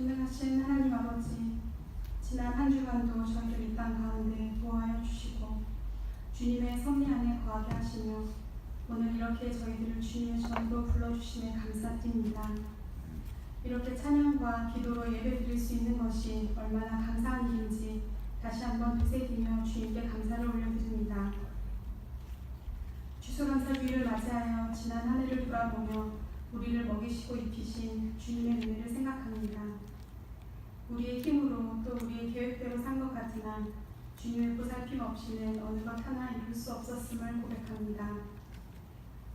전능하신 하나님 아버지, 지난 한 주간도 저희를 이 땅 가운데 보호하여 주시고 주님의 섭리 안에 거하게 하시며 오늘 이렇게 저희들을 주님의 전으로 불러주심에 감사드립니다. 이렇게 찬양과 기도로 예배드릴 수 있는 것이 얼마나 감사한 일인지 다시 한번 되새기며 주님께 감사를 올려드립니다. 추수감사주의를 맞이하여 지난 한 해를 돌아보며 우리를 먹이시고 입히신 주님의 은혜를 생각합니다. 우리의 힘으로 또 우리의 계획대로 산 것 같으나 주님의 보살핌 없이는 어느 것 하나 이룰 수 없었음을 고백합니다.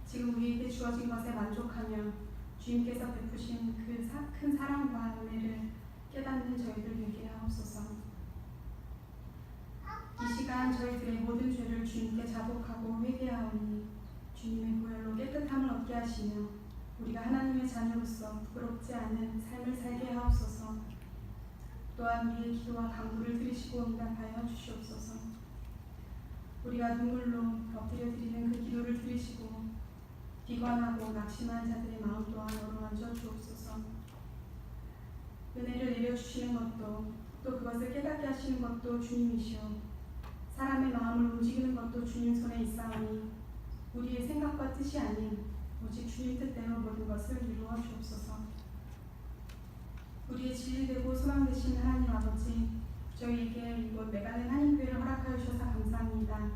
지금 우리에게 주어진 것에 만족하며 주님께서 베푸신 그 큰 사랑과 은혜를 깨닫는 저희들 되게 하옵소서. 이 시간 저희들의 모든 죄를 주님께 자복하고 회개하오니 주님의 보혈로 깨끗함을 얻게 하시며 우리가 하나님의 자녀로서 부끄럽지 않은 삶을 살게 하옵소서. 또한 우리의 기도와 간구를 들으시고 응답하여 주시옵소서. 우리가 눈물로 엎드려 드리는 그 기도를 들으시고 비관하고 낙심한 자들의 마음 또한 어루만져 주옵소서. 은혜를 내려주시는 것도 또 그것을 깨닫게 하시는 것도 주님이시오. 사람의 마음을 움직이는 것도 주님 손에 있사오니 우리의 생각과 뜻이 아닌 오직 주님 뜻대로 모든 것을 이루어 주옵소서. 우리의 진리되고 소망되신 하나님 아버지, 저희에게 이곳 메가덴 한인교회를 허락하여 주셔서 감사합니다.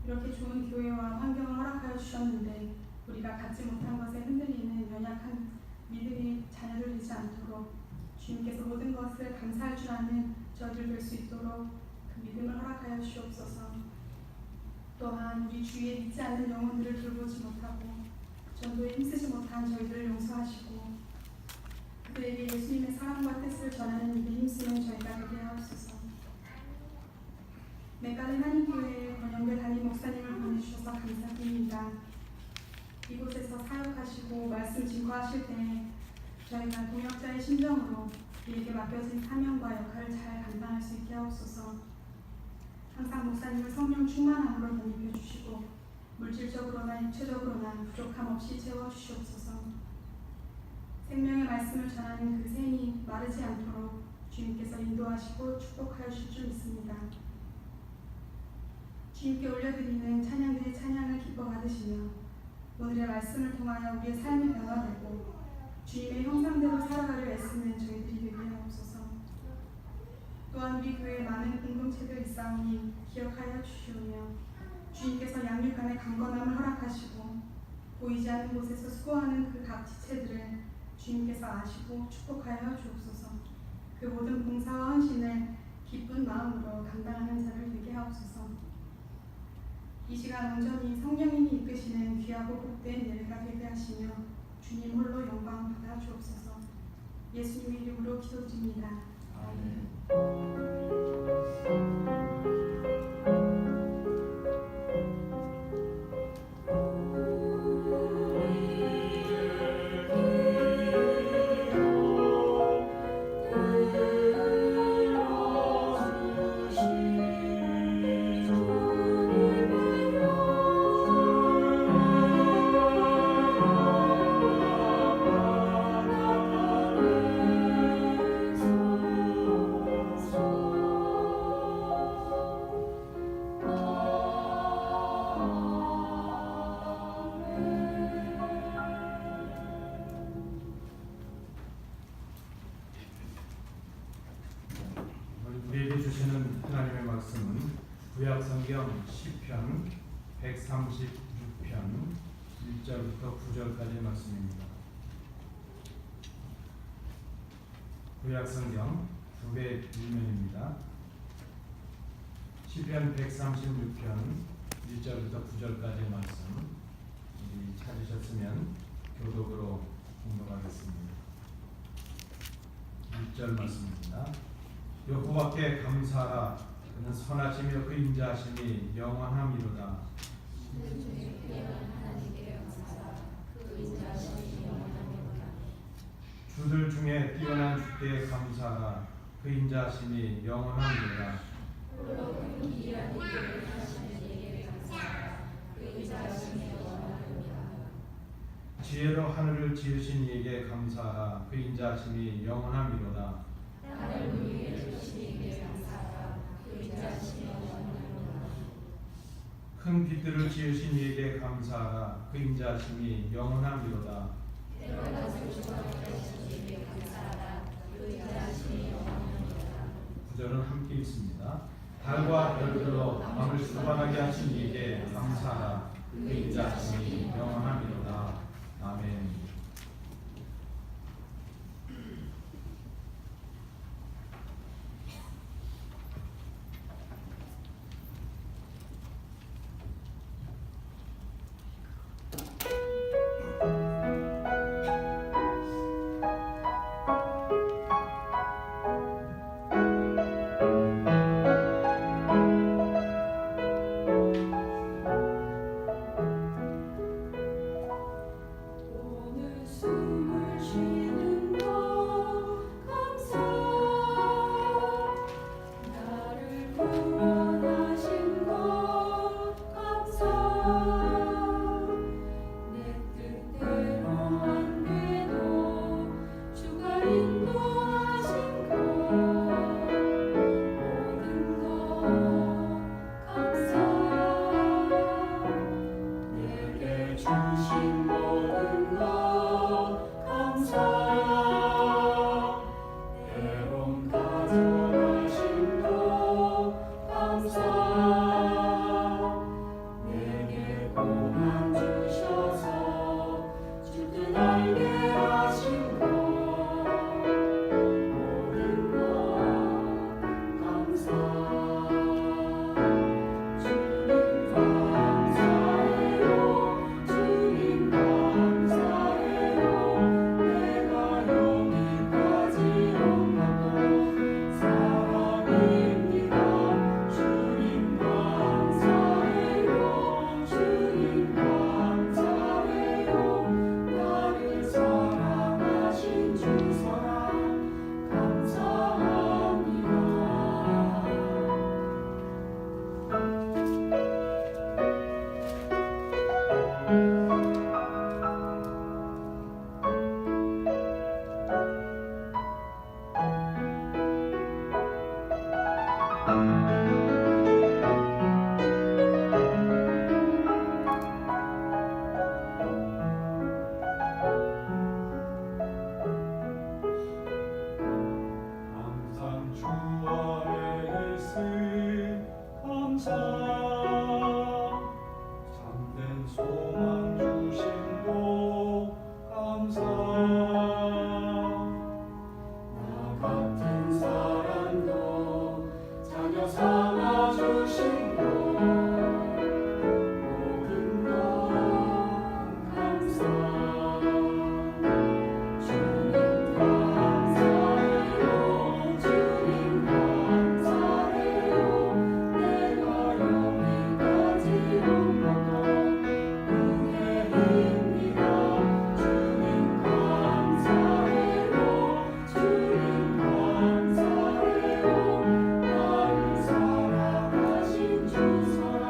이렇게 좋은 교회와 환경을 허락하여 주셨는데 우리가 갖지 못한 것에 흔들리는 연약한 믿음의 자녀들 되지 않도록 주님께서 모든 것을 감사할 줄 아는 저희들 될 수 있도록 그 믿음을 허락하여 주옵소서. 또한 우리 주위에 믿지 않는 영혼들을 돌보지 못하고 전도에 힘쓰지 못한 저희들을 용서하시고 그들에게 예수님의 사랑과 뜻을 전하는 일에 힘쓰는 저희가 되게 하옵소서. 메가덴 한인교회에 권영배 담임 목사님을 보내주셔서 감사드립니다. 이곳에서 사역하시고 말씀 증거하실 때 저희가 동역자의 심정으로 우리에게 맡겨진 사명과 역할을 잘 감당할 수 있게 하옵소서. 항상 목사님을 성령 충만함으로 덧입혀 주시고 물질적으로나 육체적으로나 부족함 없이 채워주시옵소서. 생명의 말씀을 전하는 그 샘이 마르지 않도록 주님께서 인도하시고 축복하여 주실 줄 믿습니다. 주님께 올려드리는 찬양들의 찬양을 기뻐 받으시며 오늘의 말씀을 통하여 우리의 삶이 변화되고 주님의 형상대로 살아가려 애쓰는 저희들이 되게 하옵소서. 또한 우리 교회에 많은 공동체들이 있사오니 기억하여 주시오며 주님께서 양육간의 강건함을 허락하시고 보이지 않는 곳에서 수고하는 그 각 지체들을 주님께서 아시고 축복하여 주옵소서. 그 모든 봉사와 헌신을 기쁜 마음으로 감당하는 자를 되게 하옵소서. 이 시간 온전히 성령님이 이끄시는 귀하고 복된 예배가 되게 하시며 주님 홀로 영광 받아 주옵소서. 예수님의 이름으로 기도드립니다. 아멘. 우리에게 주시는 하나님의 말씀은 구약성경 시편 136편 1절부터 9절까지의 말씀입니다. 구약성경 901면입니다. 시편 136편 1절부터 9절까지의 말씀 찾으셨으면 교독으로 공독하겠습니다. 1절 말씀입니다. 여호와께 감사하라. 그는 선하시며 그 인자하심이 영원함이로다. 주들 중에 뛰어난 주께 감사하라. 그 인자하심이 영원함이로다. 지혜로 하늘을 지으신 이에게 감사하라. 그 인자하심이 영원함이로다. 땅을 위에 주신 이에게 감사하라. 그 인자하심이 영원함이로다. 큰 빛들을 지으신 이에게 감사하라. 그 인자하심이 영원함이로다. 때로가 주시고 계신 이에게 감사하라. 그 인자하심이 영원함이로다. 구절은 함께 있습니다. 달과 별들로 밤을 수반하게 하신 이에게 감사하라. 그 인자하심이 영원함이로다. 아멘. 오늘 숨을 쉬는 것 감사. 나를 구원하신 것 감사. 내 뜻대로 안 돼도 주가 인도하신 것 모든 것 감사. 내게 주신 모든 것 감사. 때론 가져가신 것 감사. 내게 고난 주셔서 주 뜻 알게 하신 것 모든 것 감사. 주님 감사해요. 주님 감사해요. 내가 여기까지 온 것도 사랑입니다. 주님 감사해요. 주님 감사해요. 나를 사랑하신 주 사랑 감사합니다. 항상 주 안에 있음 감사. 참된 소망 주심도 감사. 나 같은 사람도 자녀 삼아 주신 것 모든 것 감사. 주님 감사해요. 주님 감사해요. 내가 여기까지 온 것도 은혜입니다. 주님 감사해요. 주님 감사해요. 나를 사랑하신 주 사랑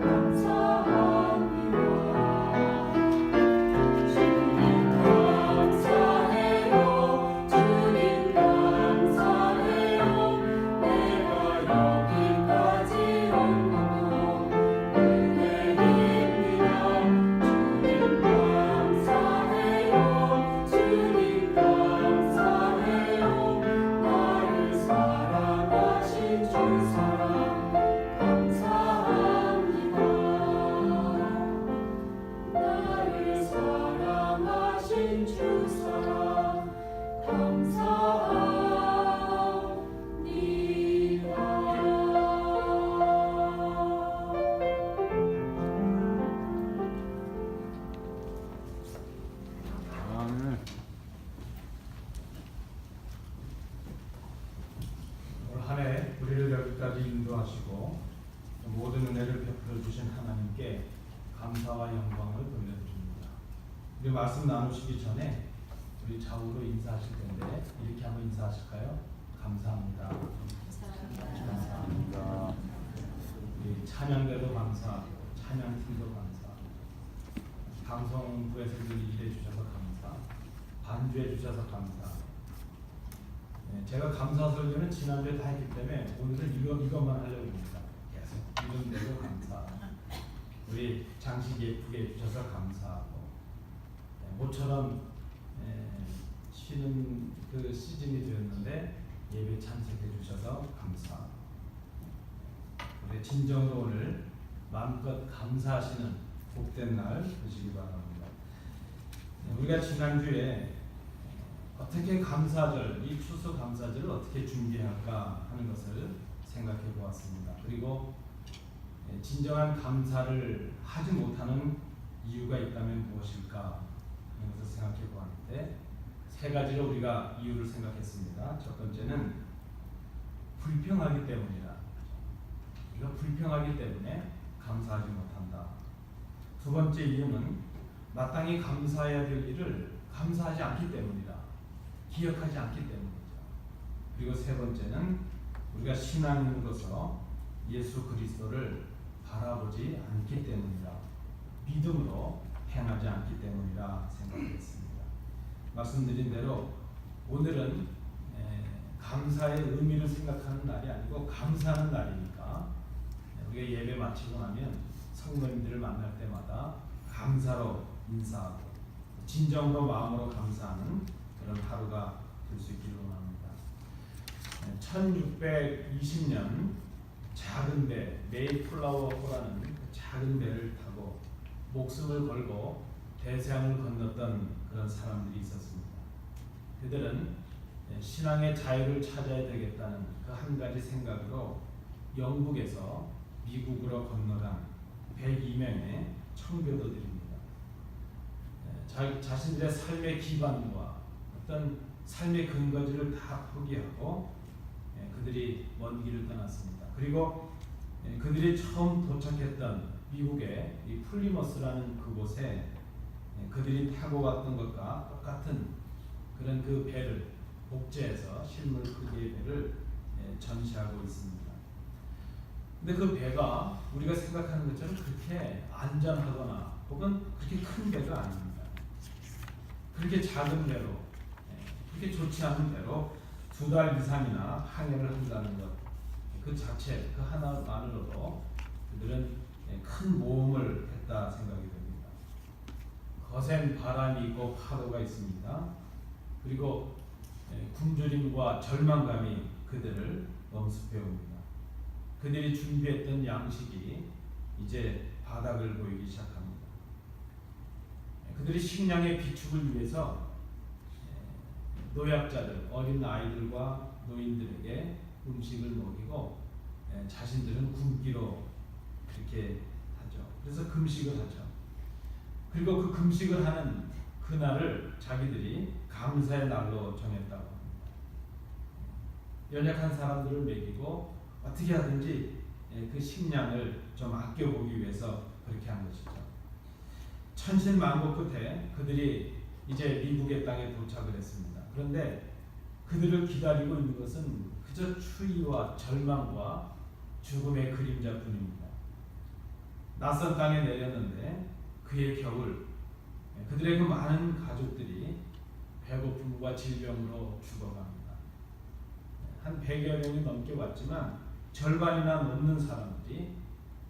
감사합니다. 주님 감사해요. 주님 감사해요. 내가 여기까지 온 것도 은혜입니다. 주님 감사해요. 주님 감사해요. 나를 사랑하신 주 사랑 감사합니다. 나를 사랑하신 주 사랑 감사합니다. 아멘. 올 한 해 우리를 여기까지 인도하시고 모든 은혜를 베풀어 주신 하나님께 감사와 영광을 돌려드립니다. 우리 말씀 나누시기 전에 우리 좌우로 인사하실 텐데 이렇게 한번 인사하실까요? 감사합니다. 감사합니다. 우리 찬양대도 감사, 찬양팀도 감사, 방송부에서 들리는 간주해 주셔서 감사. 제가 감사 설교는 지난주에 다 했기 때문에 오늘은 이것만 하려고 합니다. 계속 이런 대로 감사. 우리 장식 예쁘게 해주셔서 감사하고 모처럼 쉬는 그 시즌이 되었는데 예배 참석해 주셔서 감사. 우리 진정으로 오늘 마음껏 감사하시는 복된 날 되시기 바랍니다. 우리가 지난주에 어떻게 감사절, 이 추수 감사절을 어떻게 준비할까 하는 것을 생각해 보았습니다. 그리고 진정한 감사를 하지 못하는 이유가 있다면 무엇일까 하는 것을 생각해 보았는데 세 가지로 우리가 이유를 생각했습니다. 첫 번째는 불평하기 때문이다. 우리가 불평하기 때문에 감사하지 못한다. 두 번째 이유는 마땅히 감사해야 될 일을 감사하지 않기 때문이다. 기억하지 않기 때문이죠. 그리고 세 번째는 우리가 신앙인으로서 예수 그리스도를 바라보지 않기 때문이다. 믿음으로 행하지 않기 때문이라 생각했습니다. 말씀드린 대로 오늘은 감사의 의미를 생각하는 날이 아니고 감사하는 날이니까 우리가 예배 마치고 나면 성도님들을 만날 때마다 감사로 인사하고 진정으로 마음으로 감사하는 그런 하루가 될 수 있기를 원합니다. 1620년 작은 배, 메이플라워호라는 작은 배를 타고 목숨을 걸고 대서양을 건넜던 그런 사람들이 있었습니다. 그들은 신앙의 자유를 찾아야 되겠다는 그 한 가지 생각으로 영국에서 미국으로 건너간 102명의 청교도들입니다. 자신들의 삶의 기반과 어떤 삶의 근거지를 다 포기하고 그들이 먼 길을 떠났습니다. 그리고 그들이 처음 도착했던 미국의 이 플리머스라는 그곳에 그들이 타고 갔던 것과 똑같은 그런 그 배를 복제해서 실물 크기의 배를 전시하고 있습니다. 근데 그 배가 우리가 생각하는 것처럼 그렇게 안전하거나 혹은 그렇게 큰 배가 아닙니다. 그렇게 작은 배로, 그렇게 좋지 않은 배로 2달 이상이나 항해를 한다는 것, 그 자체, 그 하나만으로도 그들은 큰 모험을 했다 생각이 됩니다. 거센 바람이 있고 파도가 있습니다. 그리고 굶주림과 절망감이 그들을 엄습해 옵니다. 그들이 준비했던 양식이 이제 바닥을 보이기 시작합니다. 그들이 식량의 비축을 위해서 노약자들, 어린 아이들과 노인들에게 음식을 먹이고 자신들은 굶기로 그렇게 하죠. 그래서 금식을 하죠. 그리고 그 금식을 하는 그날을 자기들이 감사의 날로 정했다고 합니다. 연약한 사람들을 먹이고 어떻게 하든지 그 식량을 좀 아껴보기 위해서 그렇게 한 것이죠. 천신만고 끝에 그들이 이제 미국의 땅에 도착을 했습니다. 그런데 그들을 기다리고 있는 것은 그저 추위와 절망과 죽음의 그림자뿐입니다. 낯선 땅에 내렸는데 그의 겨울, 그들의 그 많은 가족들이 배고픔과 질병으로 죽어갑니다. 한 100여 명이 넘게 왔지만 절반이나 넘는 사람들이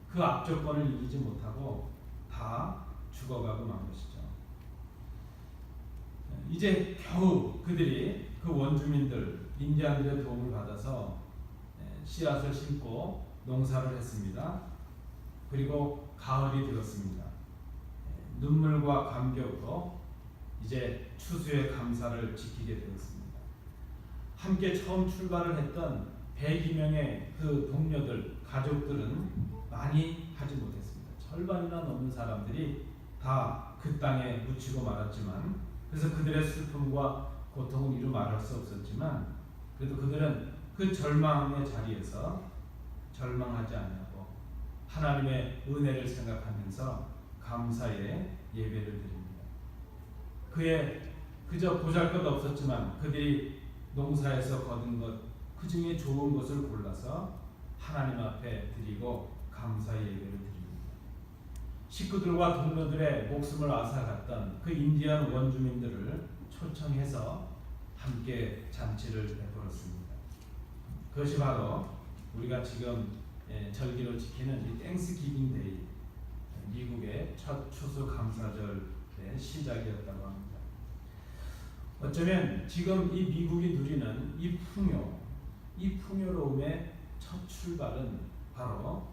그 앞조건을 이기지 못하고 다 죽어가고 만 것이죠. 이제 겨우 그들이 그 원주민들, 인디안들의 도움을 받아서 씨앗을 심고 농사를 했습니다. 그리고 가을이 들었습니다. 눈물과 감격으로 이제 추수의 감사를 지키게 되었습니다. 함께 처음 출발을 했던 102명의 그 동료들, 가족들은 많이 하지 못했습니다. 절반이나 넘는 사람들이 다 그 땅에 묻히고 말았지만, 그래서 그들의 슬픔과 고통은 이루 말할 수 없었지만, 그래도 그들은 그 절망의 자리에서 절망하지 않고 하나님의 은혜를 생각하면서 감사의 예배를 드립니다. 그의 그저 보잘것 없었지만 그들이 농사에서 거둔 것, 그 중에 좋은 것을 골라서 하나님 앞에 드리고 감사의 예배를 드립니다. 식구들과 동료들의 목숨을 앗아갔던 그 인디안 원주민들을 초청해서 함께 잔치를 베풀었습니다. 그것이 바로 우리가 지금 절기로 지키는 이 땡스기빙 데이, 미국의 첫 추수감사절의 시작이었다고 합니다. 어쩌면 지금 이 미국이 누리는 이 풍요로움의 첫 출발은 바로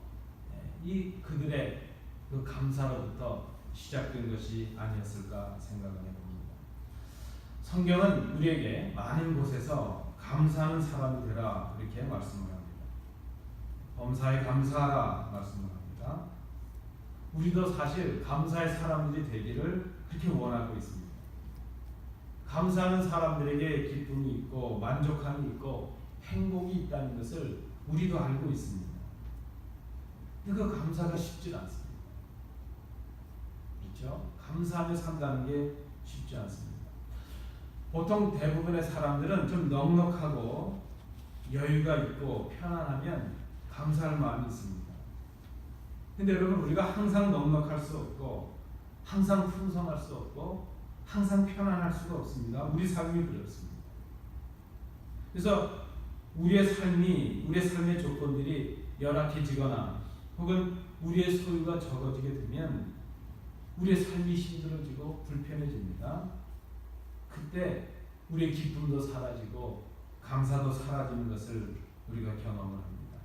이 그들의 그 감사로부터 시작된 것이 아니었을까 생각을 해봅니다. 성경은 우리에게 많은 곳에서 감사하는 사람이 되라 이렇게 말씀을 합니다. 범사에 감사하라 말씀을 합니다. 우리도 사실 감사의 사람들이 되기를 그렇게 원하고 있습니다. 감사하는 사람들에게 기쁨이 있고 만족함이 있고 행복이 있다는 것을 우리도 알고 있습니다. 근데 그 감사가 쉽지 않습니다. 그렇죠? 감사하며 산다는 게 쉽지 않습니다. 보통 대부분의 사람들은 좀 넉넉하고 여유가 있고 편안하면 감사할 마음이 있습니다. 근데 여러분, 우리가 항상 넉넉할 수 없고 항상 풍성할 수 없고 항상 편안할 수가 없습니다. 우리 삶이 그렇습니다. 그래서 우리의 삶의 조건들이 열악해지거나 혹은 우리의 소유가 적어지게 되면 우리의 삶이 힘들어지고 불편해집니다. 그때 우리의 기쁨도 사라지고 감사도 사라지는 것을 우리가 경험을 합니다.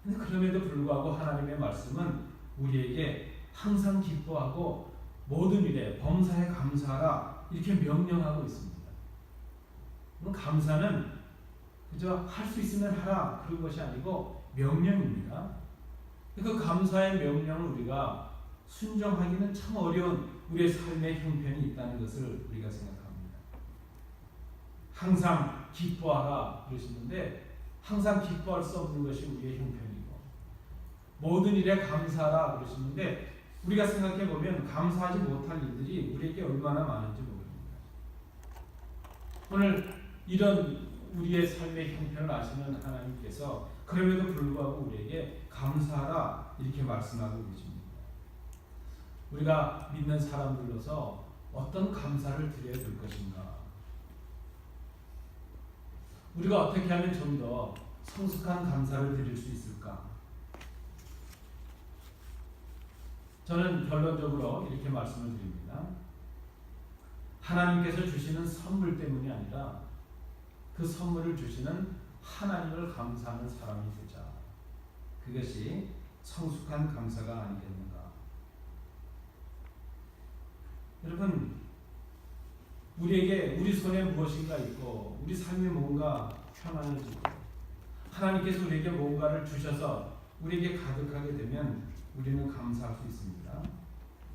근데 그럼에도 불구하고 하나님의 말씀은 우리에게 항상 기뻐하고 모든 일에 범사에 감사하라 이렇게 명령하고 있습니다. 감사는 그저 할 수 있으면 하라 그런 것이 아니고 명령입니다. 그 감사의 명령을 우리가 순종하기는 참 어려운 우리의 삶의 형편이 있다는 것을 우리가 생각합니다. 항상 기뻐하라 그러시는데 항상 기뻐할 수 없는 것이 우리의 형편이고 모든 일에 감사하라 그러시는데 우리가 생각해 보면 감사하지 못할 일들이 우리에게 얼마나 많은지 모릅니다. 오늘 이런 우리의 삶의 형편을 아시는 하나님께서 그럼에도 불구하고 우리에게 감사하라 이렇게 말씀하고 계십니다. 우리가 믿는 사람들로서 어떤 감사를 드려야 될 것인가? 우리가 어떻게 하면 좀 더 성숙한 감사를 드릴 수 있을까? 저는 결론적으로 이렇게 말씀을 드립니다. 하나님께서 주시는 선물 때문이 아니라 그 선물을 주시는 하나님을 감사하는 사람이 되자. 그것이 성숙한 감사가 아니겠는가. 여러분, 우리에게 우리 손에 무엇인가 있고 우리 삶이 뭔가 편안해지고 하나님께서 우리에게 뭔가를 주셔서 우리에게 가득하게 되면 우리는 감사할 수 있습니다.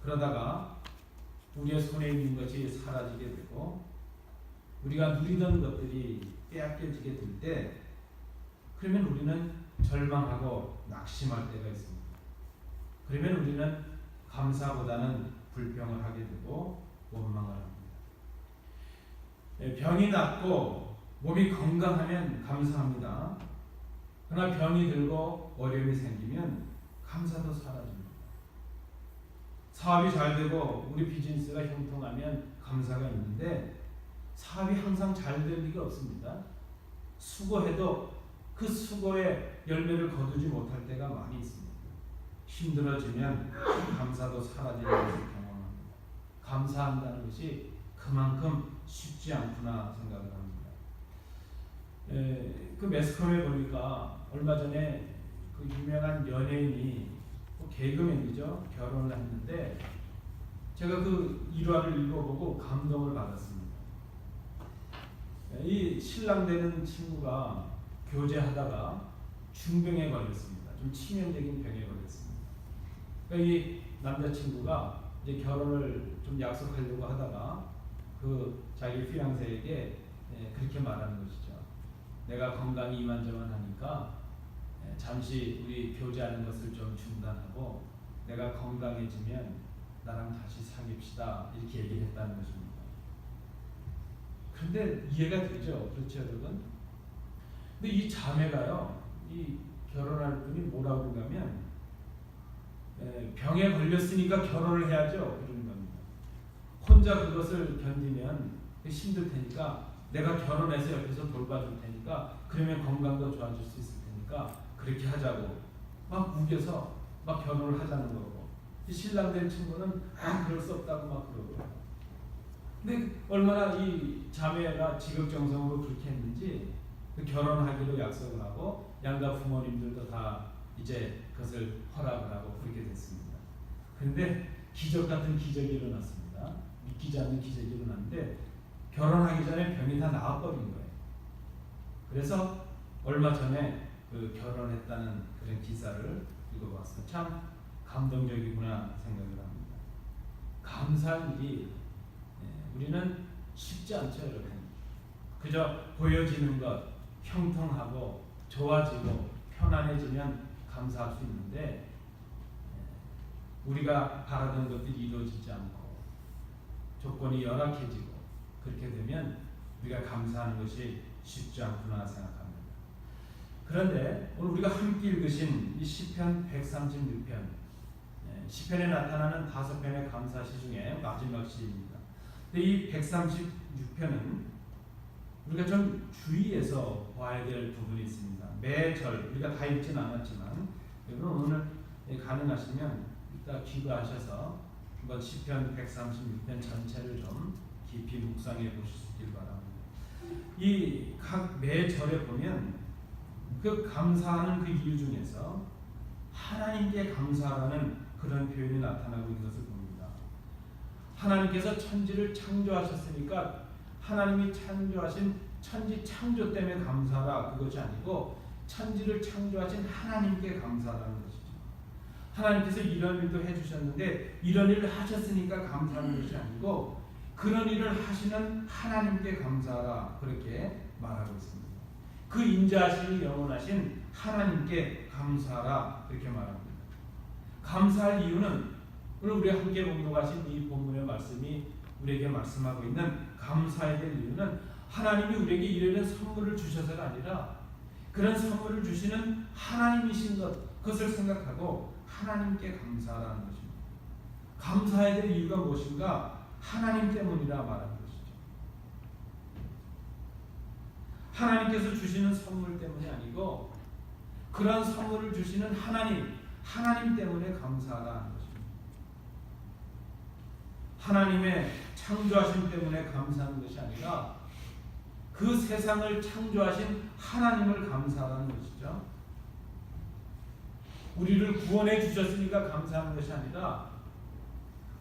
그러다가 우리의 손에 있는 것이 사라지게 되고 우리가 누리던 것들이 빼앗겨지게 될 때 그러면 우리는 절망하고 낙심할 때가 있습니다. 그러면 우리는 감사보다는 불평을 하게 되고 원망을 합니다. 병이 낫고 몸이 건강하면 감사합니다. 그러나 병이 들고 어려움이 생기면 감사도 사라집니다. 사업이 잘 되고 우리 비즈니스가 형통하면 감사가 있는데 사업이 항상 잘 될 리가 없습니다. 수고해도 그 수고의 열매를 거두지 못할 때가 많이 있습니다. 힘들어지면 감사도 사라지는 것을 경험합니다. 감사한다는 것이 그만큼 쉽지 않구나 생각을 합니다. 그 매스컴에 보니까 얼마 전에 그 유명한 연예인이 개그맨이죠. 결혼을 했는데 제가 그 일화를 읽어보고 감동을 받았습니다. 이 신랑 되는 친구가 교제하다가 중병에 걸렸습니다. 좀 치명적인 병에 걸렸습니다. 그러니까 이 남자친구가 이제 결혼을 좀 약속하려고 하다가 그 자기 피앙세에게 그렇게 말하는 것이죠. 내가 건강이 이만저만하니까 잠시 우리 교제하는 것을 좀 중단하고 내가 건강해지면 나랑 다시 사귀읍시다 이렇게 얘기를 했다는 것입니다. 그런데 이해가 되죠, 그렇죠 여러분? 근데 이 자매가요, 이 결혼할 분이 뭐라고 그러냐면 병에 걸렸으니까 결혼을 해야죠 그러는 겁니다. 혼자 그것을 견디면 힘들 테니까 내가 결혼해서 옆에서 돌봐줄 테니까 그러면 건강도 좋아질 수 있을 테니까 그렇게 하자고 막 우겨서 막 결혼을 하자는 거고 신랑 된 친구는 그럴 수 없다고 막 그러고 근데 얼마나 이 자매가 지극정성으로 그렇게 했는지 결혼하기로 약속을 하고 양가 부모님들도 다 이제 그것을 허락을 하고 그렇게 됐습니다. 그런데 기적 같은 기적이 일어났습니다. 믿기지 않는 기적이 일어났는데 결혼하기 전에 병이 다 나아버린 거예요. 그래서 얼마 전에 그 결혼했다는 그런 기사를 읽어봤어요. 참 감동적이구나 생각을 합니다. 감사한 일이 우리는 쉽지 않죠, 여러분. 그저 보여지는 것, 형통하고 좋아지고 편안해지면 감사할 수 있는데 우리가 바라던 것들이 이루어지지 않고 조건이 열악해지고 그렇게 되면 우리가 감사하는 것이 쉽지 않구나 생각합니다. 그런데 오늘 우리가 함께 읽으신 이 시편 136편 시편에 나타나는 5편의 감사시 중에 마지막 시입니다. 근데 이 136편은 우리가 좀 주의해서 봐야 될 부분이 있습니다. 매절 우리가 다 읽지는 않았지만 여러분 오늘 가능하시면 이따 기도하셔서 한번 시편 136편 전체를 좀 깊이 묵상해 보실 수 있길 바랍니다. 이 각 매절에 보면 그 감사하는 그 이유 중에서 하나님께 감사하라는 그런 표현이 나타나고 있는 것을 봅니다. 하나님께서 천지를 창조하셨으니까 하나님이 창조하신 천지 창조 때문에 감사하라 그것이 아니고 천지를 창조하신 하나님께 감사하라는 것이죠. 하나님께서 이런 일도 해주셨는데 이런 일을 하셨으니까 감사하는 것이 아니고 그런 일을 하시는 하나님께 감사하라 그렇게 말하고 있습니다. 그 인자하시니 영원하신 하나님께 감사하라 그렇게 말합니다. 감사할 이유는 오늘 우리 함께 공독하신 이 본문의 말씀이 우리에게 말씀하고 있는 감사해야 될 이유는 하나님이 우리에게 이런 선물을 주셔서가 아니라 그런 선물을 주시는 하나님이신 그것을 생각하고 하나님께 감사하라는 것입니다. 감사해야 될 이유가 무엇인가? 하나님 때문이라 말하는 것이죠. 하나님께서 주시는 선물 때문이 아니고 그런 선물을 주시는 하나님 때문에 감사하라는 것입니다. 하나님의 창조하심 때문에 감사하는 것이 아니라 그 세상을 창조하신 하나님을 감사하는 것이죠. 우리를 구원해 주셨으니까 감사하는 것이 아니라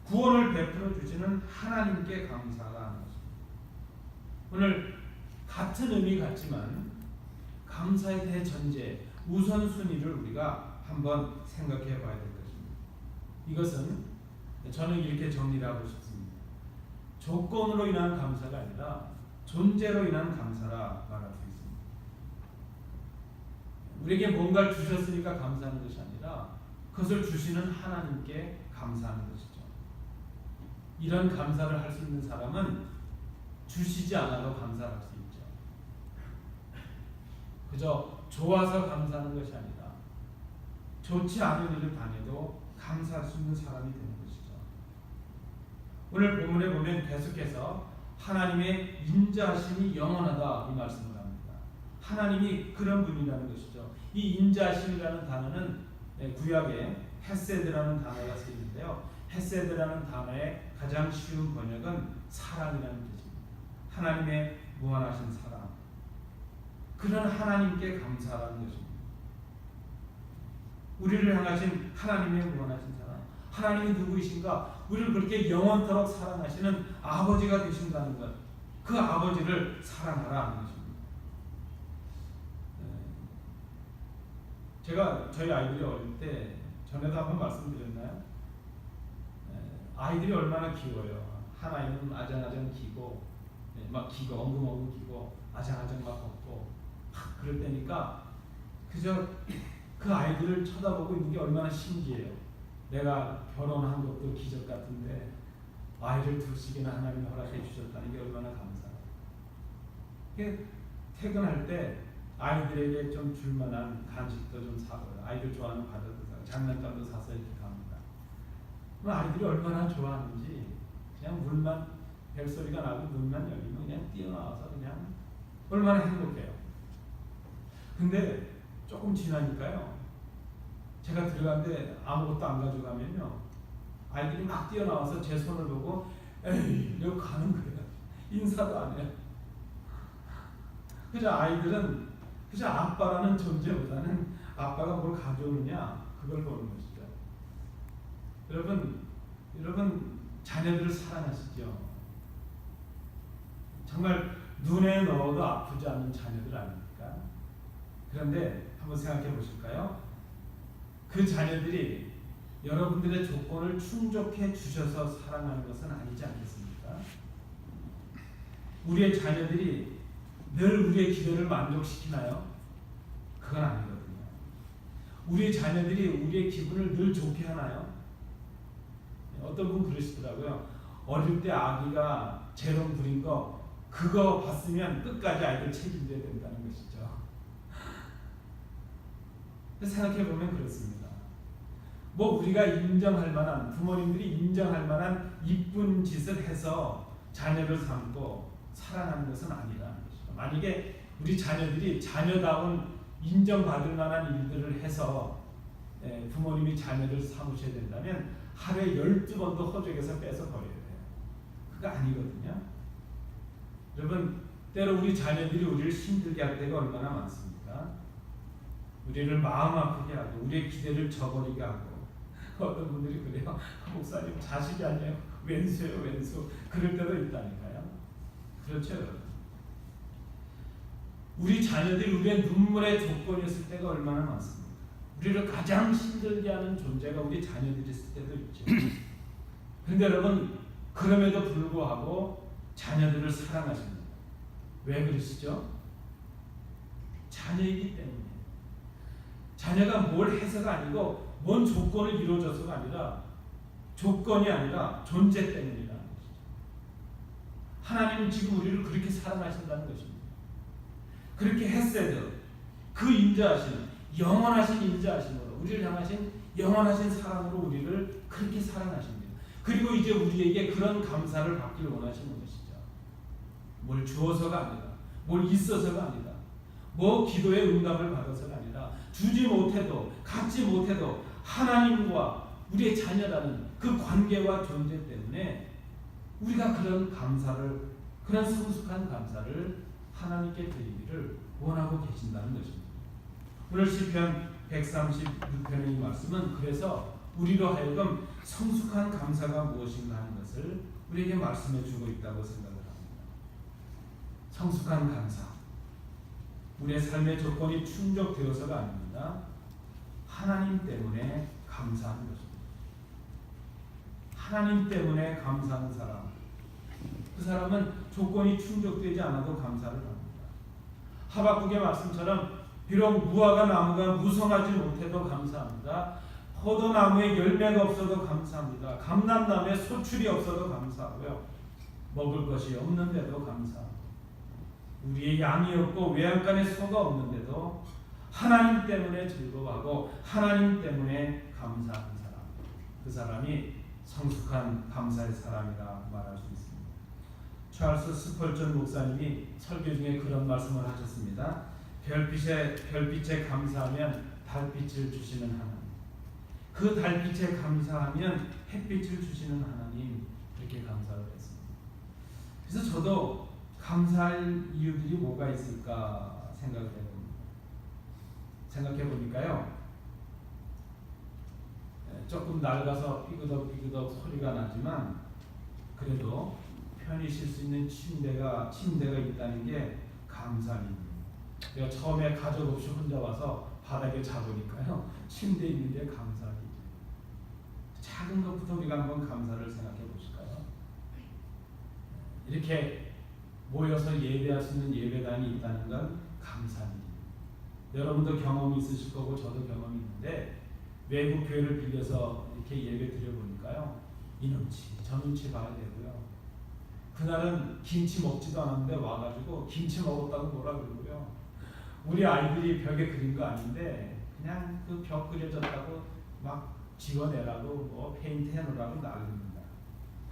구원을 베풀어 주시는 하나님께 감사하는 것입니다. 오늘 같은 의미 같지만 감사의 대전제 우선순위를 우리가 한번 생각해 봐야 될 것입니다. 이것은 저는 이렇게 정리를 하고 싶습니다. 조건으로 인한 감사가 아니라 존재로 인한 감사라 말할 수 있습니다. 우리에게 뭔가를 주셨으니까 감사하는 것이 아니라 그것을 주시는 하나님께 감사하는 것이죠. 이런 감사를 할 수 있는 사람은 주시지 않아도 감사할 수 있죠. 그저 좋아서 감사하는 것이 아니라 좋지 않은 일을 당해도 감사할 수 있는 사람이 되는 것이죠. 오늘 본문에 보면 계속해서 하나님의 인자하심이 영원하다 이 말씀을 합니다. 하나님이 그런 분이라는 것이죠. 이 인자하심이라는 단어는 구약에 헤세드라는 단어가 쓰이는데요. 헤세드라는 단어의 가장 쉬운 번역은 사랑이라는 뜻입니다. 하나님의 무한하신 사랑. 그런 하나님께 감사하는 것입니다. 우리를 향하신 하나님의 무한하신 사랑. 하나님이 누구이신가? 우리를 그렇게 영원토록 사랑하시는 아버지가 되신다는 것. 그 아버지를 사랑하라 하는 것입니다. 제가 저희 아이들이 어릴 때 전에도 한번 말씀드렸나요? 아이들이 얼마나 귀여워요. 하나는 아장아장 기고 막 기고 엉금엉금 기고 아장아장 막 걷고 그럴 때니까 그저 그 아이들을 쳐다보고 있는 게 얼마나 신기해요. 내가 결혼한 것도 기적 같은데 아이를 둘씩이나 하나님이 허락해 주셨다는 게 얼마나 감사해요. 퇴근할 때 아이들에게 좀 줄만한 간식도 좀 사고요. 아이들 좋아하는 과자도 사고 장난감도 사서 이렇게 갑니다. 아이들이 얼마나 좋아하는지 그냥 물만 벨소리가 나고 문만 열리면 그냥 뛰어나와서 그냥 얼마나 행복해요. 근데 조금 지나니까요, 제가 들어갔는데 아무것도 안 가져가면요, 아이들이 막 뛰어나와서 제 손을 보고 에이 이러고 가는 거예요. 인사도 안 해요. 그저 아이들은 그저 아빠라는 존재보다는 아빠가 뭘 가져오느냐 그걸 보는 것이죠. 여러분 자녀들을 사랑하시죠? 정말 눈에 넣어도 아프지 않는 자녀들 아닙니까? 그런데 한번 생각해 보실까요? 그 자녀들이 여러분들의 조건을 충족해 주셔서 사랑하는 것은 아니지 않겠습니까? 우리의 자녀들이 늘 우리의 기대를 만족시키나요? 그건 아니거든요. 우리의 자녀들이 우리의 기분을 늘 좋게 하나요? 어떤 분 그러시더라고요. 어릴 때 아기가 재롱 부린 거 그거 봤으면 끝까지 아이들 책임져야 된다는 것이죠. 생각해보면 그렇습니다. 뭐 우리가 인정할 만한, 부모님들이 인정할 만한 이쁜 짓을 해서 자녀를 삼고 사랑하는 것은 아니라는 것이죠. 만약에 우리 자녀들이 자녀다운 인정받을 만한 일들을 해서 부모님이 자녀를 삼으셔야 된다면 하루에 12번도 허적에서 빼서 버려야 돼요. 그거 아니거든요. 여러분, 때로 우리 자녀들이 우리를 힘들게 할 때가 얼마나 많습니까? 우리를 마음 아프게 하고 우리의 기대를 저버리게 하고, 어떤 분들이 그래요. 목사님 자식이 아니에요. 왼수예요, 왼수. 그럴 때도 있다니까요. 그렇죠, 여러분. 우리 자녀들이 우리의 눈물의 조건이었을 때가 얼마나 많습니까? 우리를 가장 힘들게 하는 존재가 우리 자녀들이었을 때도 있죠. 그런데 여러분, 그럼에도 불구하고 자녀들을 사랑하십니다. 왜 그러시죠? 자녀이기 때문에. 자녀가 뭘 해서가 아니고 뭔 조건을 이루어져서가 아니라, 조건이 아니라 존재 때문이라는 것이죠. 하나님은 지금 우리를 그렇게 사랑하신다는 것입니다. 그렇게 헤세드, 그 인자하심, 영원하신 인자하심으로 우리를 향하신 영원하신 사랑으로 우리를 그렇게 사랑하십니다. 그리고 이제 우리에게 그런 감사를 받길 원하시는 것이죠. 뭘 주어서가 아니라, 뭘 있어서가 아니라, 뭐 기도의 응답을 받아서가 아니라, 주지 못해도 갖지 못해도 하나님과 우리의 자녀라는 그 관계와 존재 때문에 우리가 그런 감사를, 그런 성숙한 감사를 하나님께 드리기를 원하고 계신다는 것입니다. 오늘 시편 136편의 이 말씀은 그래서 우리로 하여금 성숙한 감사가 무엇인가 하는 것을 우리에게 말씀해 주고 있다고 생각을 합니다. 성숙한 감사, 우리의 삶의 조건이 충족되어서가 아닙니다. 하나님 때문에 감사하는 것입니다. 하나님 때문에 감사하는 사람, 그 사람은 조건이 충족되지 않아도 감사를 합니다. 하박국의 말씀처럼 비록 무화과 나무가 무성하지 못해도 감사합니다. 포도나무에 열매가 없어도 감사합니다. 감람나무에 소출이 없어도 감사하고요. 먹을 것이 없는데도 감사하고, 우리의 양이 없고 외양간에 소가 없는데도 하나님 때문에 즐거워하고 하나님 때문에 감사하는 사람, 그 사람이 성숙한 감사의 사람이라 말할 수 있습니다. 찰스 스펄전 목사님이 설교 중에 그런 말씀을 하셨습니다. 별빛에 감사하면 달빛을 주시는 하나님, 그 달빛에 감사하면 햇빛을 주시는 하나님, 이렇게 감사를 했습니다. 그래서 저도 감사할 이유들이 뭐가 있을까 생각해 보니까요, 조금 낡아서 삐그덕 소리가 나지만 그래도 편히 쉴 수 있는 침대가 있다는 게 감사입니다. 내가 처음에 가족 없이 혼자 와서 바닥에 자보니까요, 침대에 있는데 감사하기. 작은 것부터 우리가 한번 감사를 생각해 보실까요? 이렇게 모여서 예배할 수 있는 예배당이 있다는 건 감사입니다. 여러분도 경험이 있으실 거고 저도 경험이 있는데, 외국 교회를 빌려서 이렇게 예배 드려보니까요, 이 눈치 저 눈치 봐야 되고요. 그날은 김치 먹지도 않았는데 와가지고 김치 먹었다고 뭐라 그러고요. 우리 아이들이 벽에 그린 거 아닌데 그냥 그 벽 그려졌다고 막 지워내라고 뭐 페인트 해놓으라고 난립니다.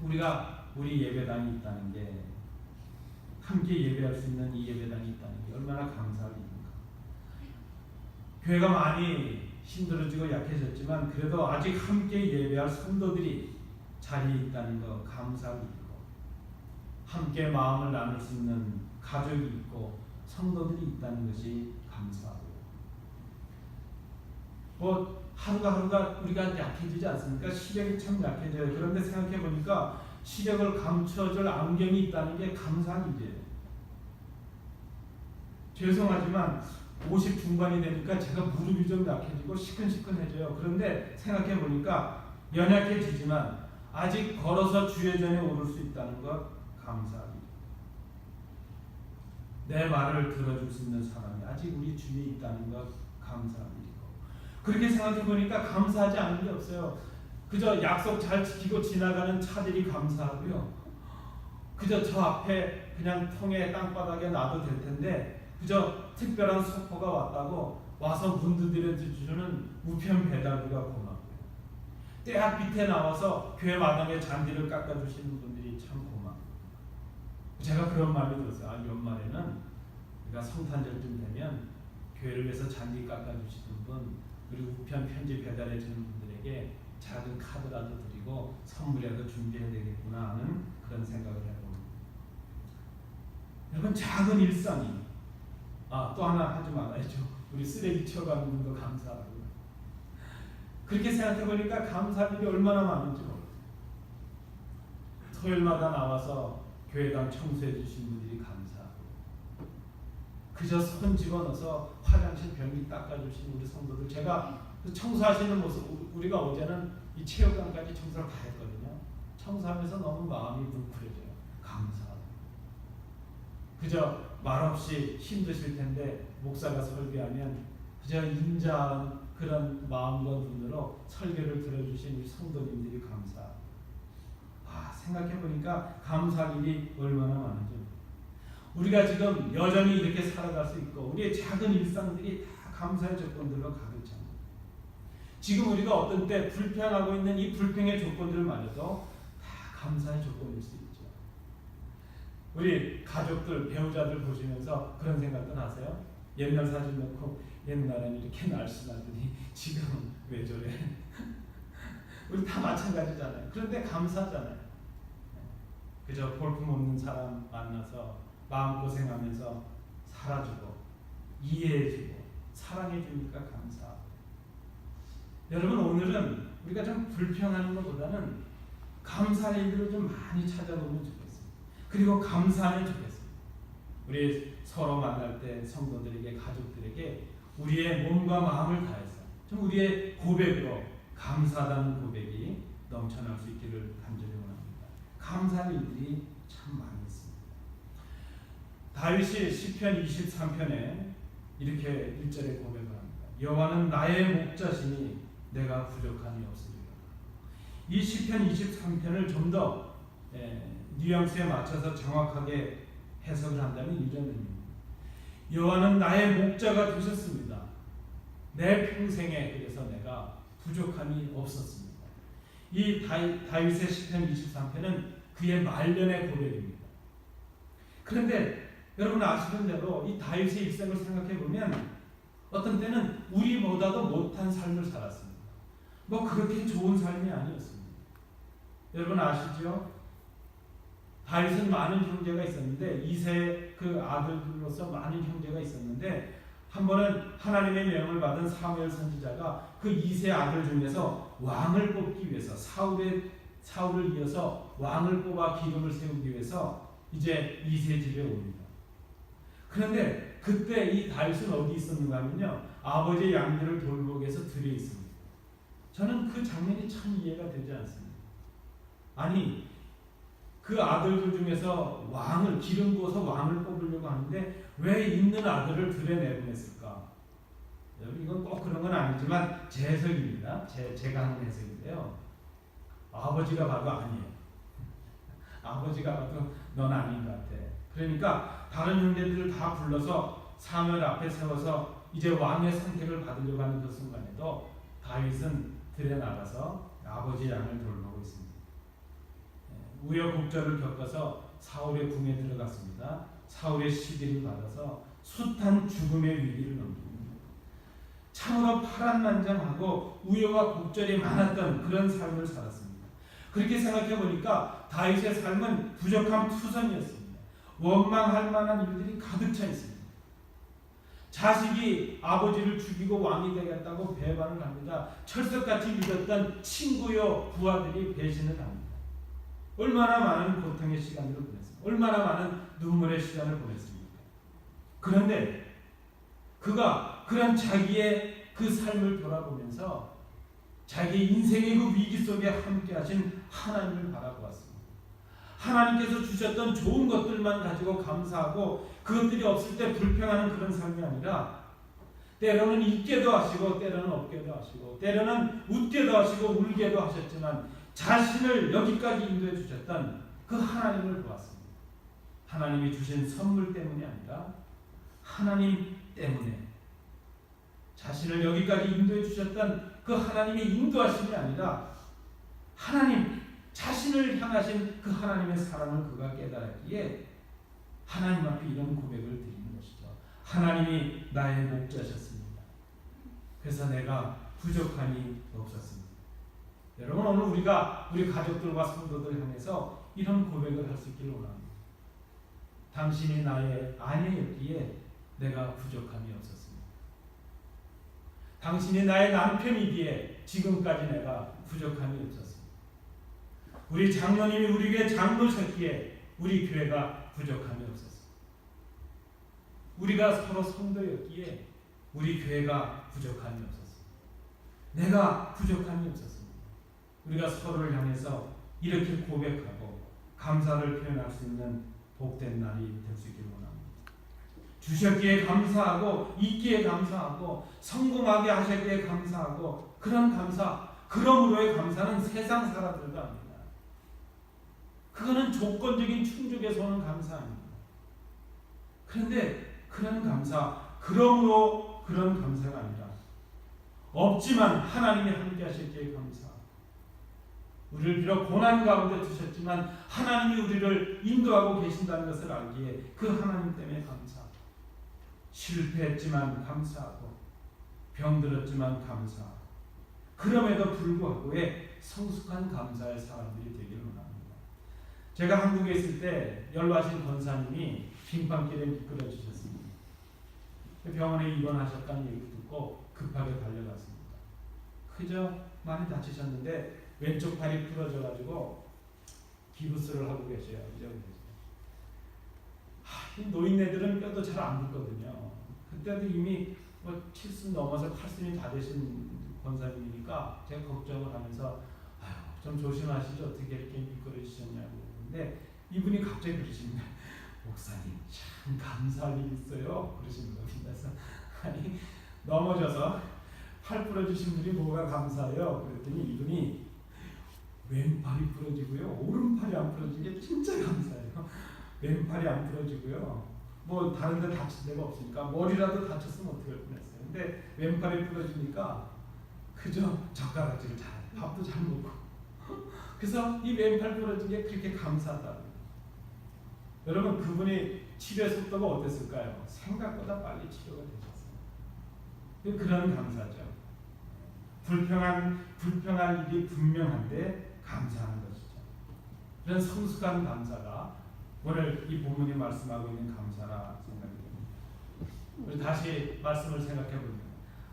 우리가 우리 예배당이 있다는 게, 함께 예배할 수 있는 이 예배당이 있다는 게 얼마나 감사할 일입니까? 교회가 많이 힘들어지고 약해졌지만 그래도 아직 함께 예배할 성도들이 자리에 있다는 거 감사할 일이고, 함께 마음을 나눌 수 있는 가족이 있고 성도들이 있다는 것이 감사하고요. 뭐 하루가 우리가 약해지지 않습니까? 시력이 참 약해져요. 그런데 생각해 보니까 시력을 감춰줄 안경이 있다는 게 감사한 일이에요. 죄송하지만 50 중반이 되니까 제가 무릎이 좀 약해지고 시큰시큰해져요. 그런데 생각해 보니까 연약해지지만 아직 걸어서 주회전에 오를 수 있다는 것 감사합니다. 내 말을 들어줄 수 있는 사람이 아직 우리 주위에 있다는 것 감사합니다. 그렇게 생각해 보니까 감사하지 않은 게 없어요. 그저 약속 잘 지키고 지나가는 차들이 감사하고요. 그저 저 앞에 그냥 통에 땅바닥에 놔도 될 텐데 그저 특별한 소포가 왔다고 와서 문 두드려 주는 우편 배달부가 고맙고요. 때 앞 밑에 나와서 교회 마당에 잔디를 깎아주시는 분들이 참 고맙고요. 제가 그런 마음이 들었어요. 연말에는 우리가 성탄절쯤 되면 교회를 위해서 잔디 깎아주시는 분, 그리고 우편 편지 배달해 주는 분들에게 작은 카드라도 드리고 선물이라도 준비해야 되겠구나 하는 그런 생각을 해봅니다. 여러분, 작은 일상이 또 하나 하지 말아야죠. 우리 쓰레기 치워가는 분도 감사하고. 그렇게 생각해 보니까 감사할 일이 얼마나 많은지 모르겠어요. 토요일마다 나와서 교회당 청소해 주신 분들이 감사하고, 그저 손 집어넣어서 화장실 변기 닦아주신 우리 성도들, 제가 청소하시는 모습, 우리가 어제는 이 체육관까지 청소를 다 했거든요. 청소하면서 너무 마음이 뭉클해져요. 감사하고. 그저 말없이 힘드실 텐데 목사가 설교하면 그저 인자한 그런 마음과 눈으로 설교를 들어주신 우리 성도님들이 감사하고. 생각해보니까 감사할 일이 얼마나 많은지. 우리가 지금 여전히 이렇게 살아갈 수 있고 우리의 작은 일상들이 다 감사의 조건들로 가득 찹니다. 지금 우리가 어떤 때 불평하고 있는 이 불평의 조건들마저도 다 감사의 조건일 수 있죠. 우리 가족들, 배우자들 보시면서 그런 생각도 나세요? 옛날 사진 놓고 옛날엔 이렇게 날씬하더니 지금은 왜 저래? 우리 다 마찬가지잖아요. 그런데 감사하잖아요. 그저 볼품없는 사람 만나서 마음고생하면서 살아주고 이해해주고 사랑해주니까 감사하고. 여러분, 오늘은 우리가 좀 불평하는 것보다는 감사의 일들을 좀 많이 찾아보면 좋겠습니다. 그리고 감사하면 좋겠습니다. 우리 서로 만날 때 성도들에게, 가족들에게 우리의 몸과 마음을 다해서 좀 우리의 고백으로 감사하다는 고백이 넘쳐날 수 있기를 간절히 원합니다. 감사할 일들이 참 많이 있습니다. 다윗이 시편 23편에 이렇게 1절에 고백을 합니다. 여호와는 나의 목자시니 내가 부족함이 없으리라. 이 시편 23편을 좀 더 뉘앙스에 맞춰서 정확하게 해석을 한다면 이런 여호와는 나의 목자가 되셨습니다. 내 평생에 그래서 내가 부족함이 없었습니다. 이 다윗의 시편 23편은 그의 말년의 고백입니다. 그런데 여러분 아시는 대로 이 다윗의 일생을 생각해 보면 어떤 때는 우리보다도 못한 삶을 살았습니다. 뭐 그렇게 좋은 삶이 아니었습니다. 여러분 아시죠? 다윗은 많은 형제가 있었는데 이세 그 아들로서 많은 형제가 있었는데 한 번은 하나님의 명을 받은 사무엘 선지자가 그 이세 아들 중에서 왕을 뽑기 위해서 사울을 이어서 왕을 뽑아 기름을 세우기 위해서 이제 이세 집에 옵니다. 그런데 그때 이 다윗은 어디 있었는가 하면요, 아버지의 양들을 돌보기 위해서 들에 있습니다. 저는 그 장면이 참 이해가 되지 않습니다. 아니, 그 아들들 중에서 기름 부어서 왕을 뽑으려고 하는데 왜 있는 아들을 들에 내보냈을까? 여러분, 이건 꼭 그런 건 아니지만 제 해석입니다. 제가 하는 해석인데요. 아버지가 봐도 아니에요. 아버지가 봐도 넌 아닌 것 같아. 그러니까 다른 형제들을 다 불러서 사무엘 앞에 세워서 이제 왕의 선택을 받으려고 하는 그 순간에도 다윗은 들에 나가서 아버지 양을 돌보고 있습니다. 우여곡절을 겪어서 사울의 궁에 들어갔습니다. 사울의 시기를 받아서 숱한 죽음의 위기를 넘깁니다. 참으로 파란만장하고 우여와 곡절이 많았던 그런 삶을 살았습니다. 그렇게 생각해 보니까 다윗의 삶은 부족함 투성이었습니다. 원망할 만한 일들이 가득 차 있습니다. 자식이 아버지를 죽이고 왕이 되겠다고 배반을 합니다. 철석같이 믿었던 친구요 부하들이 배신을 합니다. 얼마나 많은 고통의 시간을 보냈습니까? 얼마나 많은 눈물의 시간을 보냈습니까? 그런데 그가 그런 자기의 그 삶을 돌아보면서 자기 인생의 그 위기 속에 함께 하신 하나님을 바라보았습니다. 하나님께서 주셨던 좋은 것들만 가지고 감사하고 그것들이 없을 때 불평하는 그런 삶이 아니라 때로는 있게도 하시고 때로는 없게도 하시고 때로는 웃게도 하시고 울게도 하셨지만 자신을 여기까지 인도해 주셨던 그 하나님을 보았습니다. 하나님이 주신 선물 때문이 아니라 하나님 때문에 자신을 여기까지 인도해 주셨던 그 하나님의 인도하심이 아니라 하나님 자신을 향하신 그 하나님의 사랑을 그가 깨달았기에 하나님 앞에 이런 고백을 드리는 것이죠. 하나님이 나의 목자셨습니다. 그래서 내가 부족함이 없었습니다. 여러분 오늘 우리가 우리 가족들과 성도들 향해서 이런 고백을 할 수 있기를 원합니다. 당신이 나의 아내였기에 내가 부족함이 없었습니다. 당신이 나의 남편이기에 지금까지 내가 부족함이 없었습니다. 우리 장로님이 우리 교회 장로셨기에 우리 교회가 부족함이 없었습니다. 우리가 서로 성도였기에 우리 교회가 부족함이 없었습니다. 내가 부족함이 없었습니다. 우리가 서로를 향해서 이렇게 고백하고 감사를 표현할 수 있는 복된 날이 될 수 있기를 원합니다. 주셨기에 감사하고 있기에 감사하고 성공하게 하셨기에 감사하고 그런 감사, 그러므로의 감사는 세상 사람들도 아닙니다. 그거는 조건적인 충족에서 오는 감사 아닙니다. 그런데 그런 감사, 그러므로 그런 감사가 아니라 없지만 하나님이 함께 하셨기에 감사. 우리를 비록 고난 가운데 두셨지만 하나님이 우리를 인도하고 계신다는 것을 알기에 그 하나님 때문에 감사. 실패했지만 감사하고 병들었지만 감사하고 그럼에도 불구하고의 성숙한 감사의 사람들이 되기를 원합니다. 제가 한국에 있을 때 연로하신 권사님이 빙판길에 미끄러지셨습니다. 병원에 입원하셨다는 얘기를 듣고 급하게 달려갔습니다. 그저 많이 다치셨는데 왼쪽 팔이 부러져가지고 기부스를 하고 계셔요. 이 노인네들은 뼈도 잘 안 붙거든요. 그때도 이미 70 넘어서 80이 다 되신 권사님이니까 제가 걱정을 하면서 좀 조심하시죠. 어떻게 이렇게 미끄러지셨냐고. 근데 이분이 갑자기 그러십니다. 목사님 참 감사할 일이 있어요. 그러시는 겁니다. 그래서 아니 넘어져서 팔 부러지신 분이 뭐가 감사해요. 그랬더니 이분이 왼팔이 부러지고요. 오른팔이 안 부러진 게 진짜 감사해요. 왼팔이 안 부러지고요. 뭐 다른 데 다친 데가 없으니까 머리라도 다쳤으면 어떻게 할 뻔했어요. 근데 왼팔이 부러지니까 그저 젓가락질을 잘 밥도 잘 먹고 그래서 이 왼팔 부러진 게 그렇게 감사하다고. 여러분 그분이 치료 속도가 어땠을까요? 생각보다 빨리 치료가 되셨어요. 그런 감사죠. 불평할 일이 분명한데 감사하는 것이죠. 이런 성숙한 감사가 오늘 이 본문이 말씀하고 있는 감사라 생각이 됩니다. 우리 다시 말씀을 생각해 보면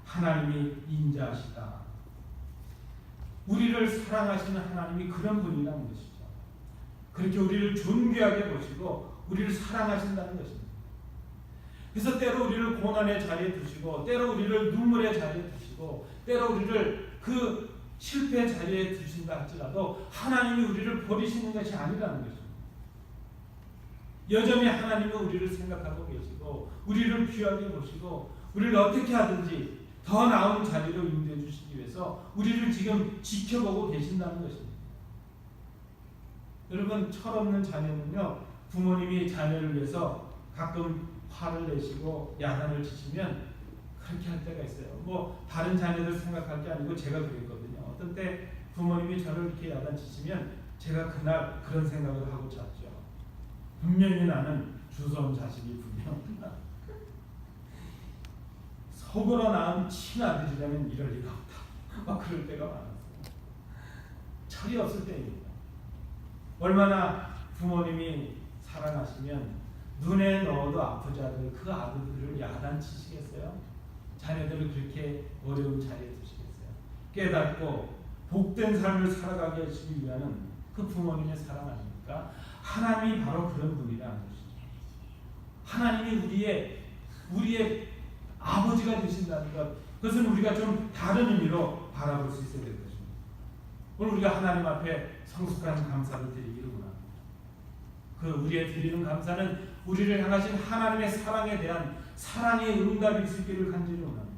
하나님이 인자하시다. 우리를 사랑하시는 하나님이 그런 분이라는 것이죠. 그렇게 우리를 존귀하게 보시고 우리를 사랑하신다는 것입니다. 그래서 때로 우리를 고난의 자리에 두시고 때로 우리를 눈물의 자리에 두시고 때로 우리를 그 실패의 자리에 두신다 할지라도 하나님이 우리를 버리시는 것이 아니라는 것입니다. 여전히 하나님은 우리를 생각하고 계시고 우리를 귀하게 보시고 우리를 어떻게 하든지 더 나은 자리로 인도해 주시기 위해서 우리를 지금 지켜보고 계신다는 것입니다. 여러분 철없는 자녀는요 부모님이 자녀를 위해서 가끔 화를 내시고 야단을 치시면 그렇게 할 때가 있어요. 뭐 다른 자녀들 생각할 게 아니고 제가 그랬거든요. 어떤 때 부모님이 저를 이렇게 야단치시면 제가 그날 그런 생각을 하고 잤죠. 분명히 나는 주선 자식이 분명하다. 속으로 낳은 친아들이라면 이럴 리가 없다. 막 그럴 때가 많았어요. 철이 없을 때입니다. 얼마나 부모님이 사랑하시면 눈에 넣어도 아프지 않은 그 아들들을 야단치시겠어요? 자녀들을 그렇게 어려운 자리에 두시겠어요? 깨닫고 복된 삶을 살아가게 하시기 위한 그 부모님의 사랑 아닙니까? 하나님이 바로 그런 분이라는 것이죠. 하나님이 우리의 아버지가 되신다는 것, 그것은 우리가 좀 다른 의미로 바라볼 수 있어야 될 것입니다. 오늘 우리가 하나님 앞에 성숙한 감사를 드리기를 원합니다. 그 우리의 드리는 감사는 우리를 향하신 하나님의 사랑에 대한 사랑의 응답일 수 있기를 간절히 원합니다.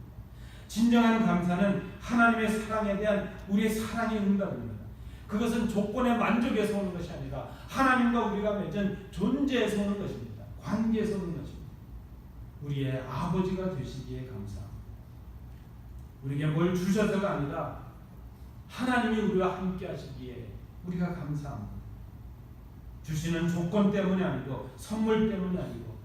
진정한 감사는 하나님의 사랑에 대한 우리의 사랑의 응답입니다. 그것은 조건의 만족에서 오는 것이 아니라 하나님과 우리가 맺은 존재에서 오는 것입니다. 관계에서 오는 것입니다. 우리의 아버지가 되시기에 감사합니다. 우리에게 뭘 주셔서가 아니라 하나님이 우리와 함께 하시기에 우리가 감사합니다. 주시는 조건 때문이 아니고 선물 때문이 아니고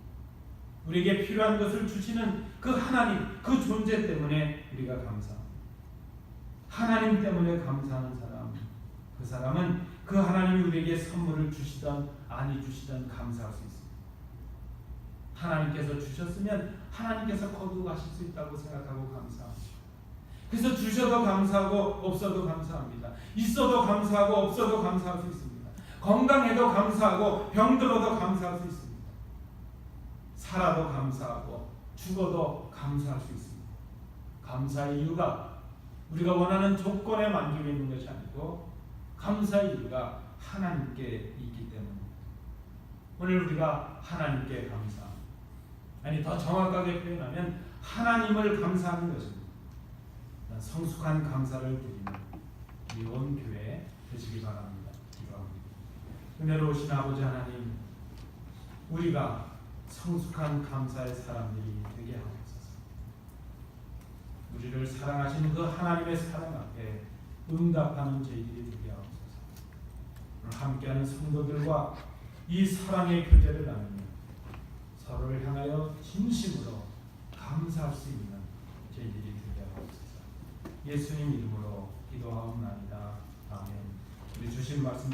우리에게 필요한 것을 주시는 그 하나님, 그 존재 때문에 우리가 감사합니다. 하나님 때문에 감사하는 사람, 그 사람은 그 하나님이 우리에게 선물을 주시던 아니 주시던 감사할 수 있습니다. 하나님께서 주셨으면 하나님께서 거두어 가실 수 있다고 생각하고 감사합니다. 그래서 주셔도 감사하고 없어도 감사합니다. 있어도 감사하고 없어도 감사할 수 있습니다. 건강해도 감사하고 병들어도 감사할 수 있습니다. 살아도 감사하고 죽어도 감사할 수 있습니다. 감사의 이유가 우리가 원하는 조건에 만족해 있는 것이 아니고 감사의 이유가 하나님께 있기 때문입니다. 오늘 우리가 하나님께 감사합니다. 아니 더 정확하게 표현하면 하나님을 감사하는 것입니다. 성숙한 감사를 드리는 우리 온 교회 되시기 바랍니다. 기도합니다. 은혜로우신 아버지 하나님, 우리가 성숙한 감사의 사람들이 되게 하옵소서. 우리를 사랑하시는 그 하나님의 사랑 앞에 응답하는 저희들이 되게 하옵소서. 오늘 함께하는 성도들과 이 사랑의 교제를 나누며 서로를 향하여 진심으로 감사할 수 있는 저희들이 되게 하옵소서. 예수님 이름으로 기도하옵나이다. 아멘. 우리 주신 말씀